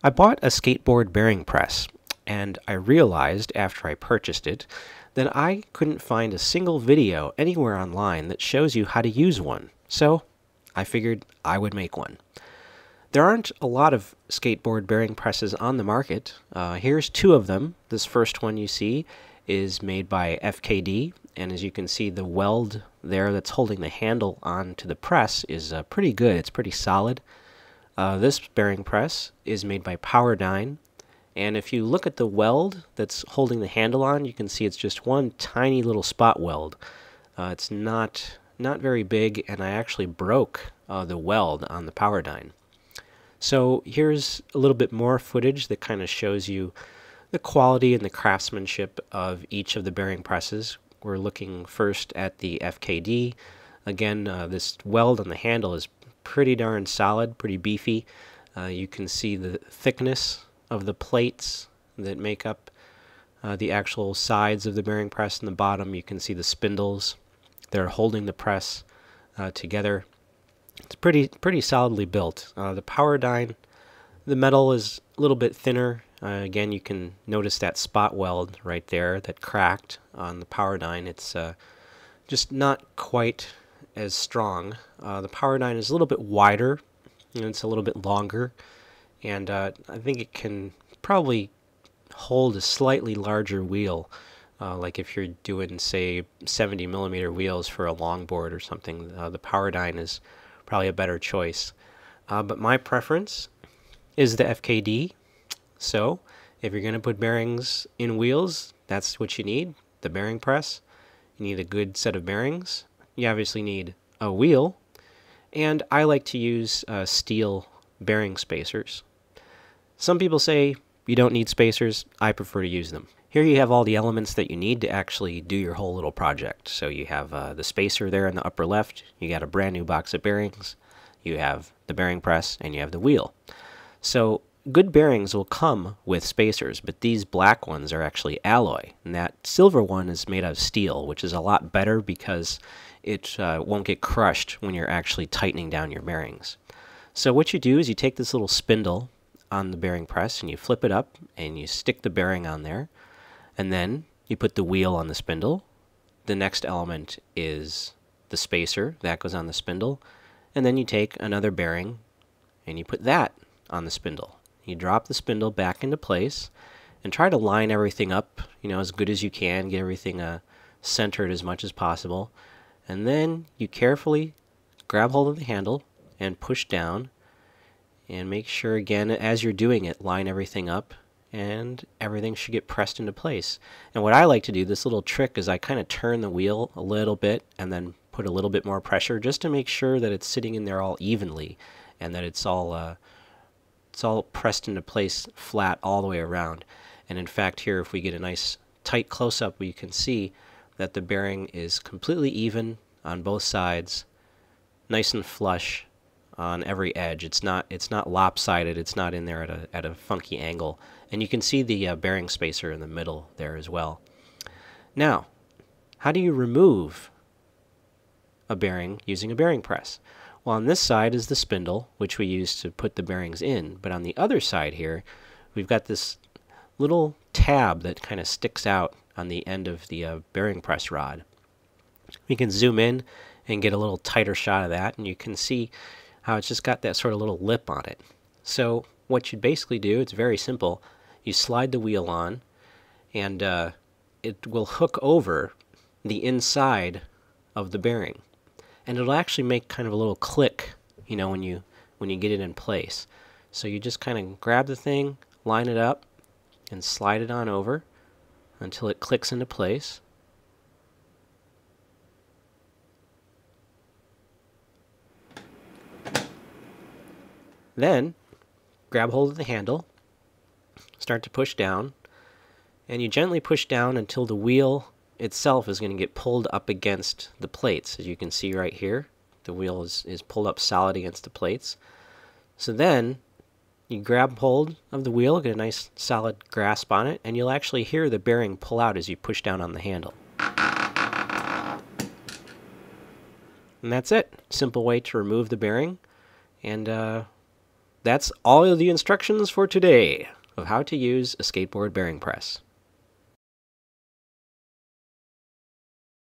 I bought a skateboard bearing press, and I realized after I purchased it that I couldn't find a single video anywhere online that shows you how to use one. So I figured I would make one. There aren't a lot of skateboard bearing presses on the market. Here's two of them. This first one you see is made by FKD, and as you can see, the weld there that's holding the handle onto the press is pretty good. It's pretty solid. This bearing press is made by Powerdyne, and if you look at the weld that's holding the handle on, you can see it's just one tiny little spot weld. It's not very big, and I actually broke the weld on the Powerdyne. So here's a little bit more footage that kind of shows you the quality and the craftsmanship of each of the bearing presses. We're looking first at the FKD. Again, this weld on the handle is pretty darn solid, pretty beefy. You can see the thickness of the plates that make up the actual sides of the bearing press. In the bottom, you can see the spindles that are holding the press together. It's pretty solidly built. The Powerdyne, the metal is a little bit thinner. Again, you can notice that spot weld right there that cracked on the Powerdyne. It's just not quite as strong. The Powerdyne is a little bit wider, and it's a little bit longer, and I think it can probably hold a slightly larger wheel, like if you're doing, say, 70mm wheels for a longboard or something. The Powerdyne is probably a better choice. But my preference is the FKD. So if you're going to put bearings in wheels, that's what you need, the bearing press. You need a good set of bearings. You obviously need a wheel, and I like to use steel bearing spacers. Some people say you don't need spacers. I prefer to use them. Here you have all the elements that you need to actually do your whole little project. So you have the spacer there in the upper left, you got a brand new box of bearings, you have the bearing press, and you have the wheel. So good bearings will come with spacers, but these black ones are actually alloy, and that silver one is made out of steel, which is a lot better because it won't get crushed when you're actually tightening down your bearings. So what you do is you take this little spindle on the bearing press and you flip it up and you stick the bearing on there, and then you put the wheel on the spindle. The next element is the spacer that goes on the spindle, and then you take another bearing and you put that on the spindle. You drop the spindle back into place and try to line everything up, as good as you can, get everything centered as much as possible. And then you carefully grab hold of the handle and push down, and make sure, again, as you're doing it, line everything up, and everything should get pressed into place. And what I like to do, this little trick, is I kind of turn the wheel a little bit and then put a little bit more pressure just to make sure that it's sitting in there all evenly and that it's all pressed into place flat all the way around. And in fact, here, if we get a nice tight close-up, we can see that the bearing is completely even on both sides, nice and flush on every edge. It's not lopsided. It's not in there at a funky angle. And you can see the bearing spacer in the middle there as well. Now, how do you remove a bearing using a bearing press? Well, on this side is the spindle, which we use to put the bearings in. But on the other side here, we've got this little tab that kind of sticks out on the end of the bearing press rod. We can zoom in and get a little tighter shot of that, and you can see how it's just got that sort of little lip on it. So what you basically do, it's very simple. You slide the wheel on, and it will hook over the inside of the bearing. And it'll actually make kind of a little click, when you get it in place. So you just kind of grab the thing, line it up, and slide it on over until it clicks into place. Then grab hold of the handle, start to push down, and you gently push down until the wheel itself is going to get pulled up against the plates. As you can see right here, the wheel is pulled up solid against the plates. So then you grab hold of the wheel, get a nice solid grasp on it, and you'll actually hear the bearing pull out as you push down on the handle. And that's it. Simple way to remove the bearing, and that's all of the instructions for today of how to use a skateboard bearing press.